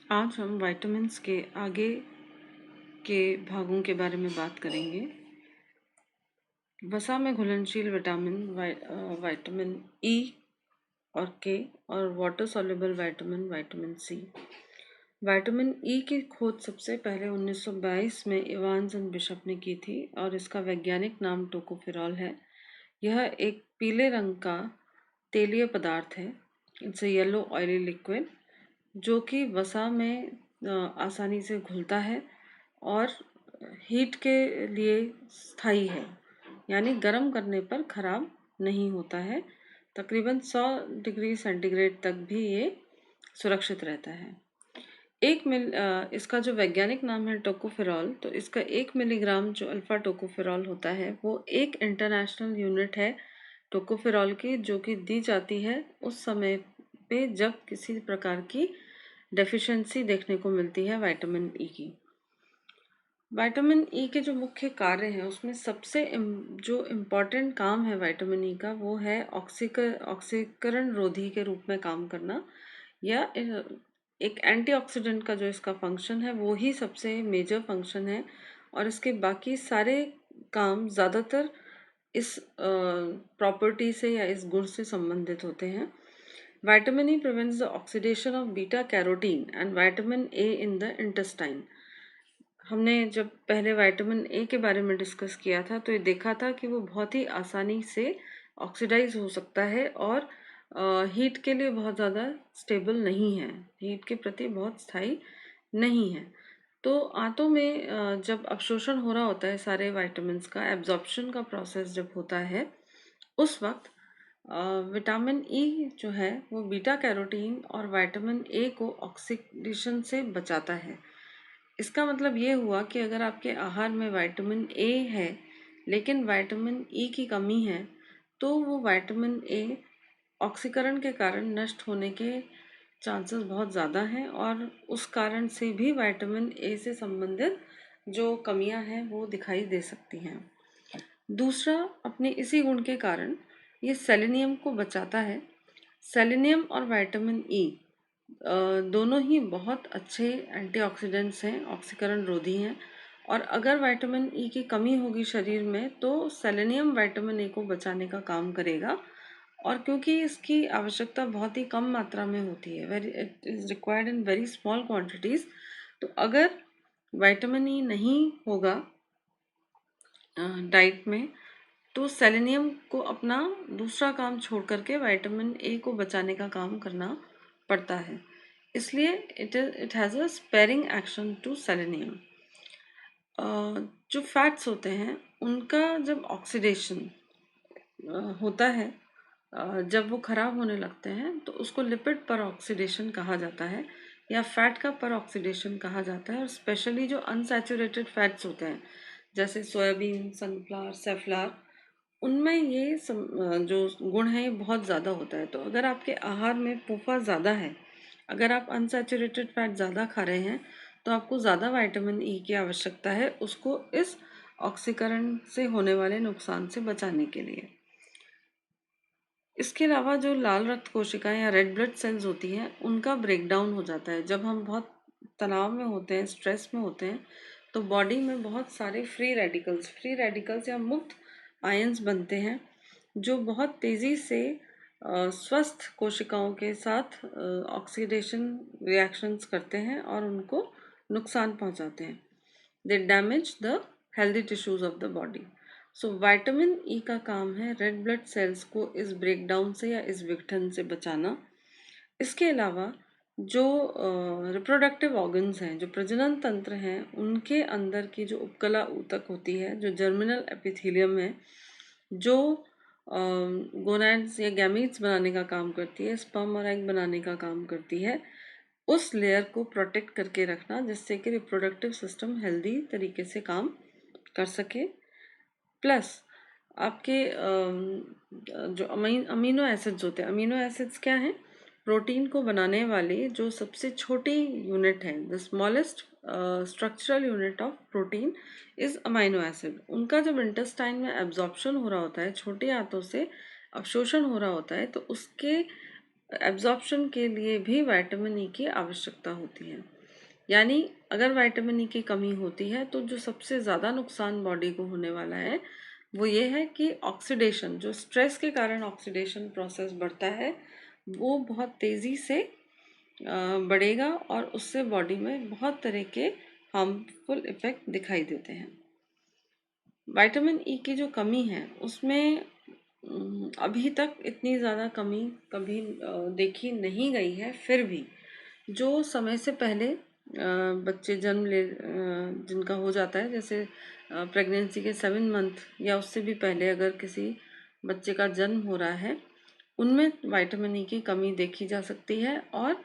आज हम विटामिन्स के आगे के भागों के बारे में बात करेंगे। वसा में घुलनशील विटामिन ई और के और water soluble vitamin C. Vitamin E की खोज सबसे पहले 1922 में इवांस एंड बिशप ने की थी और इसका वैज्ञानिक नाम टोकोफेरॉल है। यह एक पीले रंग का तेलीय पदार्थ है। It's a yellow oily liquid जो कि वसा में आसानी से घुलता है और हीट के लिए स्थायी है, यानी गर्म करने पर ख़राब नहीं होता है। तकरीबन 100 डिग्री सेंटीग्रेड तक भी ये सुरक्षित रहता है। इसका जो वैज्ञानिक नाम है टोकोफेरॉल, तो इसका 1 मिलीग्राम जो अल्फ़ा टोकोफेरॉल होता है वो एक इंटरनेशनल यूनिट है टोकोफेरॉल की, जो कि दी जाती है उस समय पे जब किसी प्रकार की डेफिशिएंसी देखने को मिलती है विटामिन ई की। विटामिन ई के जो मुख्य कार्य हैं उसमें जो इम्पोर्टेंट काम है विटामिन ई का वो है ऑक्सीकरण रोधी के रूप में काम करना, या एक एंटीऑक्सीडेंट का जो इसका फंक्शन है वो ही सबसे मेजर फंक्शन है। और इसके बाकी सारे काम ज़्यादातर इस प्रॉपर्टी से या इस गुण से संबंधित होते हैं। Vitamin E prevents the oxidation of beta carotene and vitamin A in the intestine. हमने जब पहले विटामिन ए के बारे में डिस्कस किया था तो ये देखा था कि वो बहुत ही आसानी से ऑक्सीडाइज हो सकता है और हीट के लिए बहुत ज़्यादा स्टेबल नहीं है, हीट के प्रति बहुत स्थायी नहीं है। तो आंतों में जब अवशोषण हो रहा होता है सारे विटामिन्स का, एब्जॉर्प्शन का प्रोसेस जब होता है, उस वक्त विटामिन ई जो है वो बीटा कैरोटीन और विटामिन ए को ऑक्सीडेशन से बचाता है। इसका मतलब ये हुआ कि अगर आपके आहार में विटामिन ए है लेकिन विटामिन ई की कमी है, तो वो विटामिन ए ऑक्सीकरण के कारण नष्ट होने के चांसेस बहुत ज़्यादा हैं और उस कारण से भी विटामिन ए से संबंधित जो कमियां हैं वो दिखाई दे सकती हैं। दूसरा, अपने इसी गुण के कारण ये सेलेनियम को बचाता है। सेलेनियम और विटामिन ई दोनों ही बहुत अच्छे एंटीऑक्सीडेंट्स हैं, ऑक्सीकरण रोधी हैं। और अगर विटामिन ई की कमी होगी शरीर में तो सेलेनियम विटामिन ए को बचाने का काम करेगा। और क्योंकि इसकी आवश्यकता बहुत ही कम मात्रा में होती है, it is required in very small quantities, तो अगर विटामिन ई नहीं होगा डाइट में, तो सेलेनियम को अपना दूसरा काम छोड़ करके विटामिन ए को बचाने का काम करना पड़ता है। इसलिए it has a sparing action to selenium. जो फैट्स होते हैं उनका जब ऑक्सीडेशन होता है, जब वो खराब होने लगते हैं, तो उसको लिपिड पर ऑक्सीडेशन कहा जाता है या फैट का पर ऑक्सीडेशन कहा जाता है। और स्पेशली जो अनसैचुरेटेड फैट्स होते हैं जैसे सोयाबीन, सनफ्लावर, सेफ्लावर, उनमें जो गुण है ये बहुत ज़्यादा होता है। तो अगर आपके आहार में पोफा ज़्यादा है, अगर आप अनसैचुरेटेड फैट ज़्यादा खा रहे हैं, तो आपको ज़्यादा विटामिन ई की आवश्यकता है उसको इस ऑक्सीकरण से होने वाले नुकसान से बचाने के लिए। इसके अलावा जो लाल रक्त कोशिकाएं या रेड ब्लड सेल्स होती हैं उनका ब्रेकडाउन हो जाता है। जब हम बहुत तनाव में होते हैं, स्ट्रेस में होते हैं, तो बॉडी में बहुत सारे फ्री रेडिकल्स या मुक्त आयंस बनते हैं जो बहुत तेज़ी से स्वस्थ कोशिकाओं के साथ ऑक्सीडेशन रिएक्शंस करते हैं और उनको नुकसान पहुंचाते हैं। They damage the healthy tissues of the body. So vitamin E का काम है रेड ब्लड सेल्स को इस ब्रेकडाउन से या इस विघटन से बचाना। इसके अलावा जो रिप्रोडक्टिव ऑर्गन्स हैं, जो प्रजनन तंत्र हैं, उनके अंदर की जो उपकला ऊतक होती है, जो जर्मिनल एपिथेलियम है, जो गोनैड्स या गैमीट्स बनाने का काम करती है, स्पर्म और एग बनाने का काम करती है, उस लेयर को प्रोटेक्ट करके रखना जिससे कि रिप्रोडक्टिव सिस्टम हेल्दी तरीके से काम कर सके। प्लस आपके जो अमीनो एसिड्स होते हैं, अमीनो एसिड्स क्या हैं? प्रोटीन को बनाने वाली जो सबसे छोटी यूनिट है, the smallest structural unit of protein is amino acid. उनका जब इंटेस्टाइन में एब्जॉर्प्शन हो रहा होता है, छोटे आंतों से अवशोषण हो रहा होता है, तो उसके एब्जॉर्प्शन के लिए भी विटामिन ई की आवश्यकता होती है। यानी अगर विटामिन ई की कमी होती है तो जो सबसे ज़्यादा नुकसान बॉडी को होने वाला है वो ये है कि ऑक्सीडेशन, जो स्ट्रेस के कारण ऑक्सीडेशन प्रोसेस बढ़ता है, वो बहुत तेज़ी से बढ़ेगा और उससे बॉडी में बहुत तरह के हार्मफुल इफ़ेक्ट दिखाई देते हैं। विटामिन ई की जो कमी है उसमें अभी तक इतनी ज़्यादा कमी कभी देखी नहीं गई है। फिर भी जो समय से पहले बच्चे जिनका हो जाता है, जैसे प्रेगनेंसी के 7 मंथ या उससे भी पहले अगर किसी बच्चे का जन्म हो रहा है, उनमें विटामिन ई की कमी देखी जा सकती है। और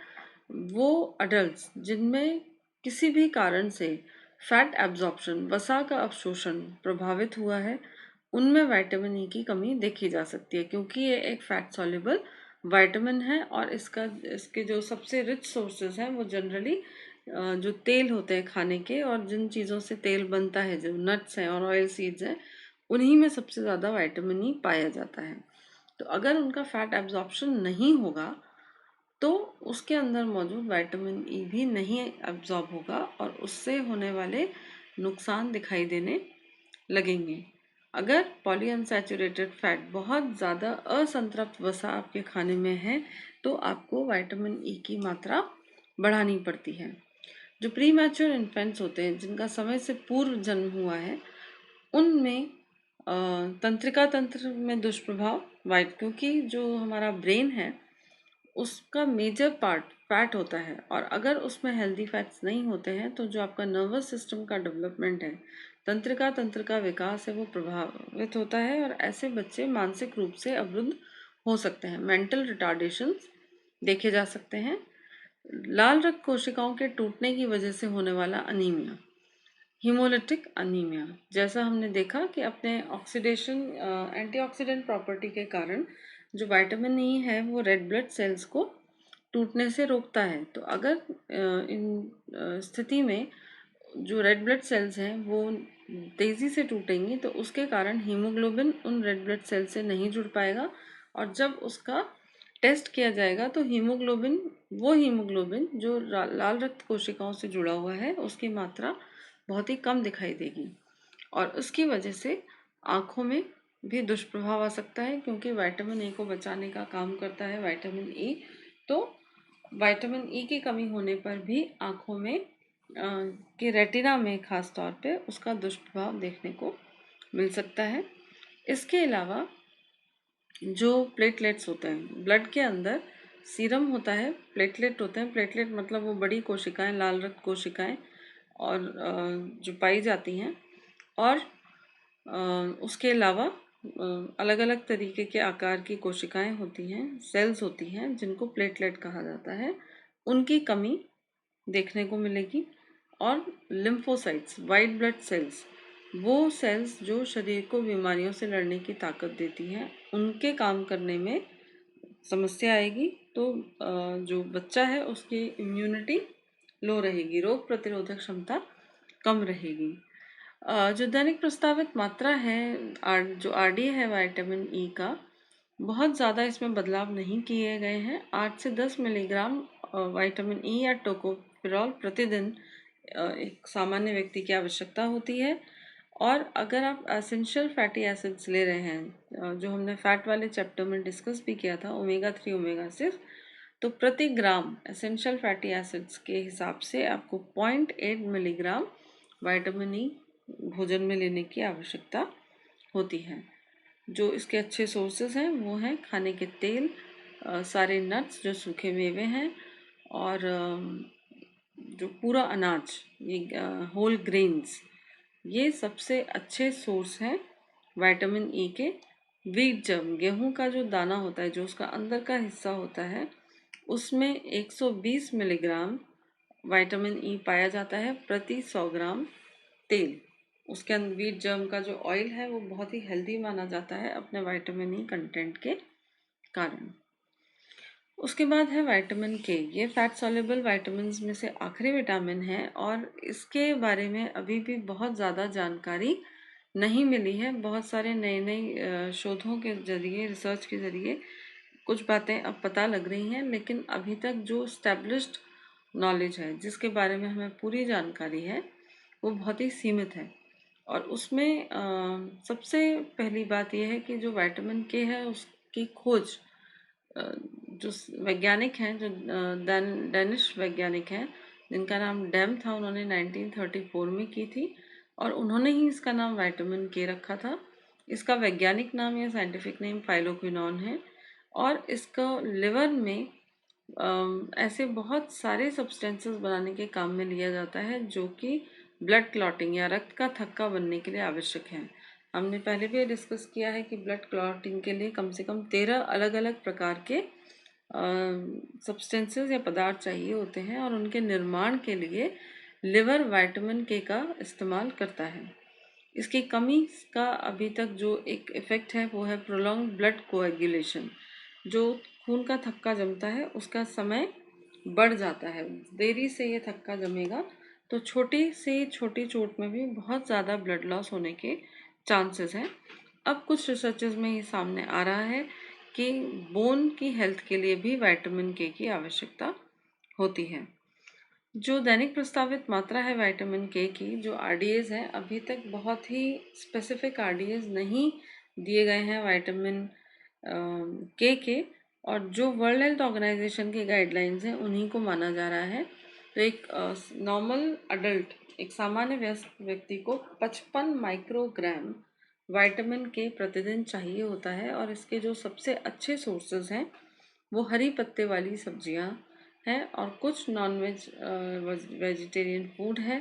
वो अडल्ट्स जिनमें किसी भी कारण से फैट एब्जॉर्प्शन, वसा का अवशोषण प्रभावित हुआ है, उनमें विटामिन ई की कमी देखी जा सकती है, क्योंकि ये एक फैट सॉल्युबल विटामिन है और इसके जो सबसे रिच सोर्सेज हैं वो जनरली जो तेल होते हैं खाने के, और जिन चीज़ों से तेल बनता है, जो नट्स हैं और ऑयल सीड्स हैं, उन्हीं में सबसे ज़्यादा विटामिन ई पाया जाता है। तो अगर उनका फैट एब्जॉर्प्शन नहीं होगा तो उसके अंदर मौजूद विटामिन ई भी नहीं एब्जॉर्ब होगा और उससे होने वाले नुकसान दिखाई देने लगेंगे। अगर पॉलीअनसैचुरेटेड फैट बहुत ज़्यादा असंतृप्त वसा आपके खाने में है तो आपको विटामिन ई की मात्रा बढ़ानी पड़ती है। जो प्री मैच्योर इन्फेंट्स होते हैं, जिनका समय से पूर्व जन्म हुआ है, उनमें तंत्रिका तंत्र में दुष्प्रभाव, वाइट क्योंकि जो हमारा ब्रेन है उसका मेजर पार्ट फैट होता है, और अगर उसमें हेल्दी फैट्स नहीं होते हैं तो जो आपका नर्वस सिस्टम का डेवलपमेंट है, तंत्रिका तंत्र का विकास है, वो प्रभावित होता है और ऐसे बच्चे मानसिक रूप से अवरुद्ध हो सकते हैं। मेंटल रिटार्डेशंस देखे जा सकते हैं। लाल रक्त कोशिकाओं के टूटने की वजह से होने वाला अनीमिया, हीमोलिटिक अनीमिया, जैसा हमने देखा कि अपने ऑक्सीडेशन एंटीऑक्सीडेंट प्रॉपर्टी के कारण जो विटामिन ई है वो रेड ब्लड सेल्स को टूटने से रोकता है। तो अगर इन स्थिति में जो रेड ब्लड सेल्स हैं वो तेज़ी से टूटेंगी तो उसके कारण हीमोग्लोबिन उन रेड ब्लड सेल से नहीं जुड़ पाएगा, और जब उसका टेस्ट किया जाएगा तो हीमोग्लोबिन जो लाल रक्त कोशिकाओं से जुड़ा हुआ है उसकी मात्रा बहुत ही कम दिखाई देगी, और उसकी वजह से आँखों में भी दुष्प्रभाव आ सकता है, क्योंकि विटामिन ए को बचाने का काम करता है विटामिन ई। तो विटामिन ई की कमी होने पर भी आँखों में के रेटिना में खास तौर पे उसका दुष्प्रभाव देखने को मिल सकता है। इसके अलावा जो प्लेटलेट्स होते हैं ब्लड के अंदर, सीरम होता है, प्लेटलेट होते हैं। प्लेटलेट मतलब वो बड़ी कोशिकाएं, लाल रक्त कोशिकाएं, और जो पाई जाती हैं, और उसके अलावा अलग अलग तरीके के आकार की कोशिकाएं होती हैं, सेल्स होती हैं, जिनको प्लेटलेट कहा जाता है, उनकी कमी देखने को मिलेगी। और लिम्फोसाइट्स, वाइट ब्लड सेल्स, वो सेल्स जो शरीर को बीमारियों से लड़ने की ताकत देती हैं, उनके काम करने में समस्या आएगी। तो जो बच्चा है उसकी इम्यूनिटी लो रहेगी, रोग प्रतिरोधक क्षमता कम रहेगी। जो दैनिक प्रस्तावित मात्रा है, जो आरडी है विटामिन ई का, बहुत ज़्यादा इसमें बदलाव नहीं किए गए हैं। 8 से 10 मिलीग्राम विटामिन ई या टोकोफेरॉल प्रतिदिन एक सामान्य व्यक्ति की आवश्यकता होती है। और अगर आप एसेंशियल फैटी एसिड्स ले रहे हैं, जो हमने फैट वाले चैप्टर में डिस्कस भी किया था, ओमेगा 3 ओमेगा 6, तो प्रति ग्राम एसेंशियल फैटी एसिड्स के हिसाब से आपको 0.8 मिलीग्राम विटामिन ई भोजन में लेने की आवश्यकता होती है। जो इसके अच्छे सोर्सेज हैं वो हैं खाने के तेल, सारे नट्स जो सूखे मेवे हैं, और जो पूरा अनाज, ये होल ग्रेन्स, ये सबसे अच्छे सोर्स हैं विटामिन ई के। व्हीट जर्म, गेहूं का जो दाना होता है, जो उसका अंदर का हिस्सा होता है, उसमें 120 मिलीग्राम विटामिन ई पाया जाता है प्रति 100 ग्राम तेल। उसके अंदर व्हीट जर्म का जो ऑयल है वो बहुत ही हेल्दी माना जाता है अपने विटामिन ई कंटेंट के कारण। उसके बाद है विटामिन के। ये फैट सॉल्युबल विटामिन्स में से आखिरी विटामिन है और इसके बारे में अभी भी बहुत ज़्यादा जानकारी नहीं मिली है। बहुत सारे नए नए शोधों के जरिए, रिसर्च के जरिए कुछ बातें अब पता लग रही हैं, लेकिन अभी तक जो स्टैब्लिश्ड नॉलेज है, जिसके बारे में हमें पूरी जानकारी है, वो बहुत ही सीमित है। और उसमें सबसे पहली बात यह है कि जो विटामिन के है उसकी खोज जो वैज्ञानिक हैं, जो डेनिश वैज्ञानिक हैं जिनका नाम डैम था, उन्होंने 1934 में की थी और उन्होंने ही इसका नाम विटामिन के रखा था। इसका वैज्ञानिक नाम या साइंटिफिक नेम फाइलोक्विनोन है और इसका लिवर में ऐसे बहुत सारे सब्सटेंसेस बनाने के काम में लिया जाता है जो कि ब्लड क्लॉटिंग या रक्त का थक्का बनने के लिए आवश्यक है। हमने पहले भी डिस्कस किया है कि ब्लड क्लॉटिंग के लिए कम से कम 13 अलग अलग प्रकार के सब्सटेंसेस या पदार्थ चाहिए होते हैं और उनके निर्माण के लिए लिवर विटामिन के का इस्तेमाल करता है। इसकी कमी का अभी तक जो एक इफ़ेक्ट है वो है प्रोलॉन्ग ब्लड कोएगुलेशन। जो खून का थक्का जमता है उसका समय बढ़ जाता है। देरी से ये थक्का जमेगा तो छोटी से छोटी चोट में भी बहुत ज़्यादा ब्लड लॉस होने के चांसेस हैं। अब कुछ रिसर्चेस में ये सामने आ रहा है कि बोन की हेल्थ के लिए भी विटामिन के की आवश्यकता होती है। जो दैनिक प्रस्तावित मात्रा है विटामिन के की, जो आरडीएज हैं, अभी तक बहुत ही स्पेसिफिक आरडीएज नहीं दिए गए हैं विटामिन के और जो वर्ल्ड हेल्थ ऑर्गेनाइजेशन की गाइडलाइंस हैं उन्हीं को माना जा रहा है। तो एक नॉर्मल अडल्ट, एक सामान्य वयस्क व्यक्ति को 55 माइक्रोग्राम विटामिन के प्रतिदिन चाहिए होता है और इसके जो सबसे अच्छे सोर्सेज हैं वो हरी पत्ते वाली सब्जियां हैं और कुछ नॉन वेजिटेरियन फूड है।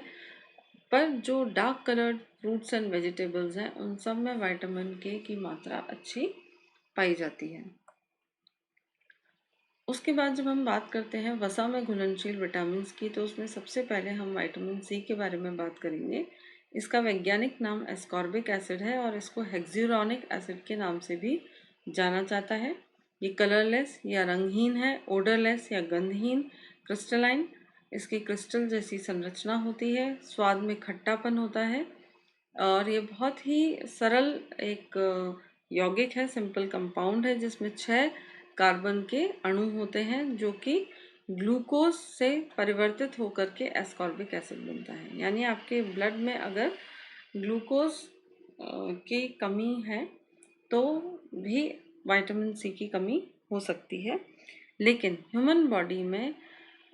पर जो dark coloured fruits and vegetables हैं उन सब में विटामिन के की मात्रा अच्छी पाई जाती है। उसके बाद जब हम बात करते हैं वसा में घुलनशील विटामिन की, तो उसमें सबसे पहले हम विटामिन सी के बारे में बात करेंगे। इसका वैज्ञानिक नाम एस्कॉर्बिक एसिड है और इसको हेक्सुरॉनिक एसिड के नाम से भी जाना जाता है। ये कलरलेस या रंगहीन है, ओडरलेस या गंधहीन, क्रिस्टलाइन, इसकी क्रिस्टल जैसी संरचना होती है, स्वाद में खट्टापन होता है और ये बहुत ही सरल एक यौगिक है, सिंपल कंपाउंड है जिसमें 6 कार्बन के अणु होते हैं जो कि ग्लूकोज से परिवर्तित होकर के एस्कॉर्बिक एसिड बनता है। यानी आपके ब्लड में अगर ग्लूकोज की कमी है तो भी विटामिन सी की कमी हो सकती है। लेकिन ह्यूमन बॉडी में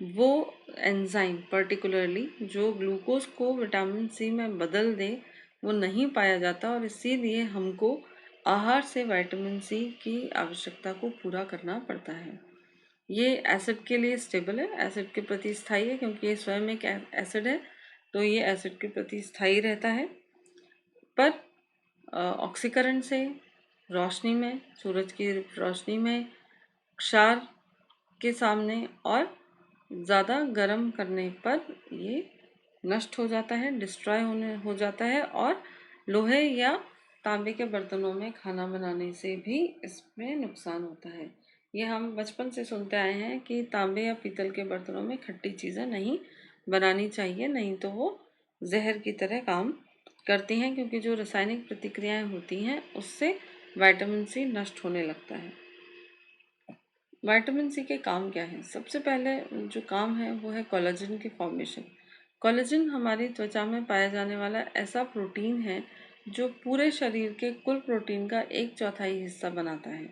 वो एंजाइम पर्टिकुलरली जो ग्लूकोज को विटामिन सी में बदल दे वो नहीं पाया जाता और इसीलिए हमको आहार से विटामिन सी की आवश्यकता को पूरा करना पड़ता है। ये एसिड के लिए स्टेबल है, एसिड के प्रति स्थायी है क्योंकि ये स्वयं एक एसिड है, तो ये एसिड के प्रति स्थायी रहता है। पर ऑक्सीकरण से, रोशनी में, सूरज की रोशनी में, क्षार के सामने और ज़्यादा गर्म करने पर ये नष्ट हो जाता है, डिस्ट्रॉय हो जाता है और लोहे या तांबे के बर्तनों में खाना बनाने से भी इसमें नुकसान होता है। ये हम बचपन से सुनते आए हैं कि तांबे या पीतल के बर्तनों में खट्टी चीज़ें नहीं बनानी चाहिए, नहीं तो वो जहर की तरह काम करती हैं क्योंकि जो रासायनिक प्रतिक्रियाएं होती हैं उससे विटामिन सी नष्ट होने लगता है। विटामिन सी के काम क्या हैं? सबसे पहले जो काम है वो है कोलेजन की फॉर्मेशन। कोलेजन हमारी त्वचा में पाया जाने वाला ऐसा प्रोटीन है जो पूरे शरीर के कुल प्रोटीन का 1/4 हिस्सा बनाता है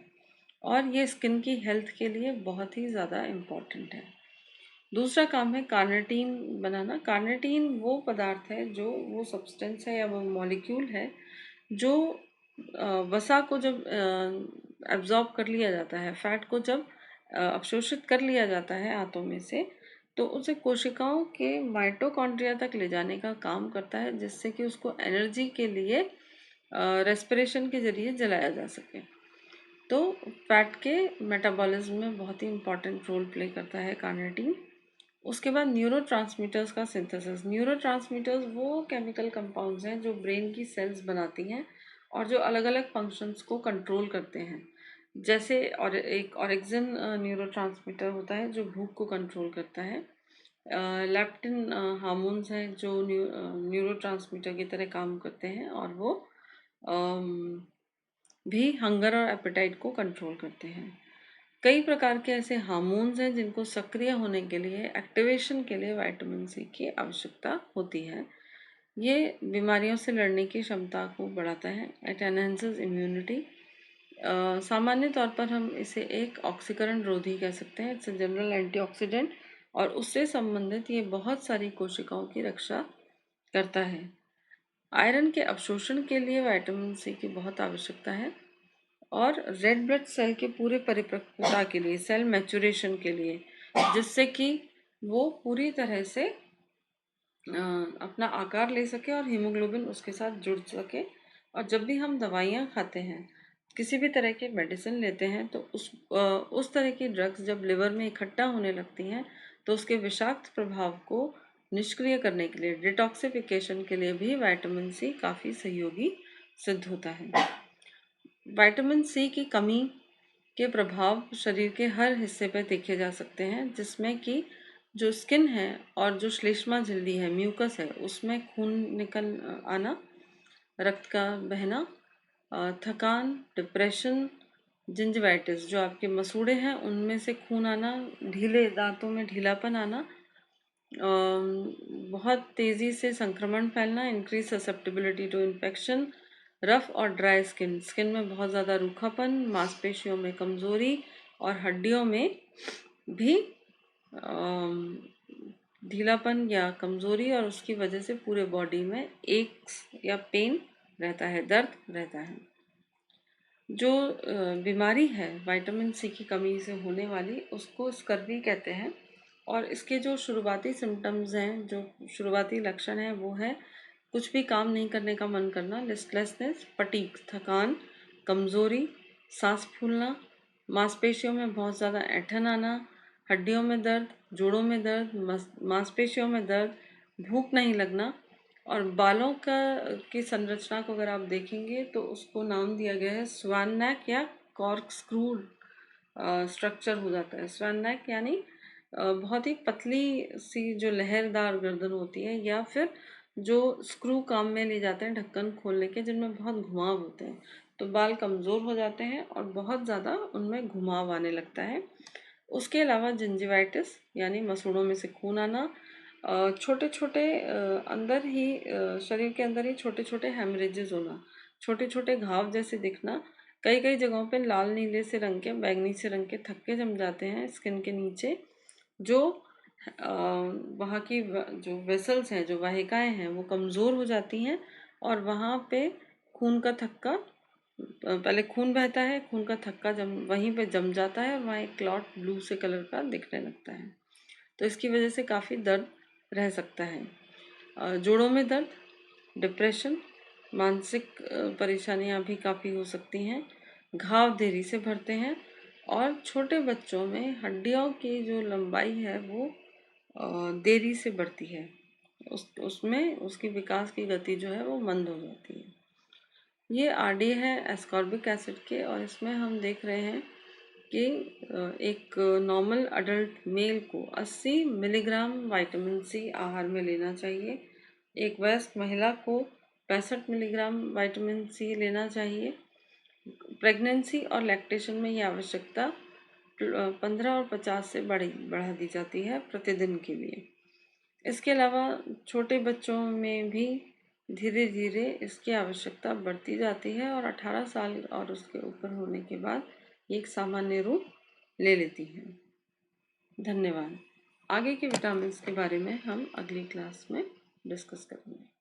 और ये स्किन की हेल्थ के लिए बहुत ही ज़्यादा इम्पॉर्टेंट है। दूसरा काम है कार्निटीन बनाना। कार्निटीन वो पदार्थ है, जो वो सब्सटेंस है या वो मॉलिक्यूल है जो वसा को जब एब्जॉर्ब कर लिया जाता है, फैट को जब अवशोषित कर लिया जाता है आंतों में से, तो उसे कोशिकाओं के माइटोकॉन्ड्रिया तक ले जाने का काम करता है जिससे कि उसको एनर्जी के लिए रेस्पिरेशन के जरिए जलाया जा सके। तो फैट के मेटाबॉलिज्म में बहुत ही इम्पॉर्टेंट रोल प्ले करता है कार्निटीन। उसके बाद न्यूरोट्रांसमीटर्स का सिंथेसिस। न्यूरोट्रांसमीटर्स वो केमिकल कंपाउंड्स हैं जो ब्रेन की सेल्स बनाती हैं और जो अलग अलग फंक्शंस को कंट्रोल करते हैं। जैसे और एक ऑरिक्सिन न्यूरोट्रांसमीटर होता है जो भूख को कंट्रोल करता है। लेप्टिन हार्मोन्स हैं जो न्यूरोट्रांसमीटर की तरह काम करते हैं और वो अम, भी हंगर और एपेटाइट को कंट्रोल करते हैं। कई प्रकार के ऐसे हार्मोन्स हैं जिनको सक्रिय होने के लिए, एक्टिवेशन के लिए विटामिन सी की आवश्यकता होती है। ये बीमारियों से लड़ने की क्षमता को बढ़ाता है। It enhances immunity. सामान्य तौर पर हम इसे एक ऑक्सीकरण रोधी कह सकते हैं। इट्स अ जनरल एंटीऑक्सीडेंट और उससे संबंधित ये बहुत सारी कोशिकाओं की रक्षा करता है। आयरन के अवशोषण के लिए विटामिन सी की बहुत आवश्यकता है और रेड ब्लड सेल के पूरे परिपक्वता के लिए, सेल मैच्योरेशन के लिए, जिससे कि वो पूरी तरह से अपना आकार ले सके और हीमोग्लोबिन उसके साथ जुड़ सके। और जब भी हम दवाइयाँ खाते हैं, किसी भी तरह के मेडिसिन लेते हैं, तो उस तरह की ड्रग्स जब लिवर में इकट्ठा होने लगती हैं तो उसके विषाक्त प्रभाव को निष्क्रिय करने के लिए, डिटॉक्सिफिकेशन के लिए भी विटामिन सी काफ़ी सहयोगी सिद्ध होता है। विटामिन सी की कमी के प्रभाव शरीर के हर हिस्से पर देखे जा सकते हैं, जिसमें कि जो स्किन है और जो श्लेष्मा झिल्ली है, म्यूकस है, उसमें खून निकल आना, रक्त का बहना, थकान, डिप्रेशन, जिंजिवाइटिस, जो आपके मसूड़े हैं उनमें से खून आना, ढीले दांतों में ढीलापन आना, बहुत तेज़ी से संक्रमण फैलना, increase susceptibility to infection, rough और ड्राई स्किन, स्किन में बहुत ज़्यादा रूखापन, मांसपेशियों में कमज़ोरी और हड्डियों में भी ढीलापन या कमज़ोरी, और उसकी वजह से पूरे बॉडी में एक्स या पेन रहता है, दर्द रहता है। जो बीमारी है विटामिन सी की कमी से होने वाली, उसको स्कर्वी कहते हैं। और इसके जो शुरुआती सिम्टम्स हैं, जो शुरुआती लक्षण हैं, वो है कुछ भी काम नहीं करने का मन करना, लिस्टलेसनेस, फटीग, थकान, कमज़ोरी, सांस फूलना, मांसपेशियों में बहुत ज़्यादा ऐंठन आना, हड्डियों में दर्द, जोड़ों में दर्द, मांसपेशियों में दर्द, भूख नहीं लगना। और बालों का की संरचना को अगर आप देखेंगे तो उसको नाम दिया गया है स्वान नेक या कॉर्क स्क्रू स्ट्रक्चर हो जाता है। स्वान नेक यानी बहुत ही पतली सी जो लहरदार गर्दन होती है, या फिर जो स्क्रू काम में ले जाते हैं ढक्कन खोलने के, जिनमें बहुत घुमाव होते हैं, तो बाल कमज़ोर हो जाते हैं और बहुत ज़्यादा उनमें घुमाव आने लगता है। उसके अलावा जिंजिवाइटिस यानी मसूड़ों में से खून आना, छोटे छोटे अंदर ही शरीर के अंदर ही छोटे छोटे हेमरेजेस होना, छोटे छोटे घाव जैसे दिखना, कई कई जगहों पे लाल नीले से रंग के, बैंगनी से रंग के थक्के जम जाते हैं स्किन के नीचे, जो वहाँ की जो वेसल्स हैं, जो वाहिकाएं हैं, वो कमज़ोर हो जाती हैं और वहाँ पे खून का थक्का, पहले खून बहता है, खून का थक्का वहीं पे जम जाता है और वहाँ एक क्लॉट ब्लू से कलर का दिखने लगता है। तो इसकी वजह से काफ़ी दर्द रह सकता है। जोड़ों में दर्द, डिप्रेशन, मानसिक परेशानियां भी काफ़ी हो सकती हैं। घाव देरी से भरते हैं और छोटे बच्चों में हड्डियों की जो लंबाई है वो देरी से बढ़ती है, उसमें उसकी विकास की गति जो है वो मंद हो जाती है। ये आरडी है एस्कॉर्बिक एसिड के, और इसमें हम देख रहे हैं कि एक नॉर्मल अडल्ट मेल को 80 मिलीग्राम विटामिन सी आहार में लेना चाहिए। एक वयस्क महिला को 65 मिलीग्राम विटामिन सी लेना चाहिए। प्रेगनेंसी और लैक्टेशन में यह आवश्यकता 15 और 50 से बढ़ा दी जाती है प्रतिदिन के लिए। इसके अलावा छोटे बच्चों में भी धीरे धीरे इसकी आवश्यकता बढ़ती जाती है और 18 साल और उसके ऊपर होने के बाद एक सामान्य रूप ले लेती है। धन्यवाद। आगे के विटामिन्स के बारे में हम अगली क्लास में डिस्कस करेंगे।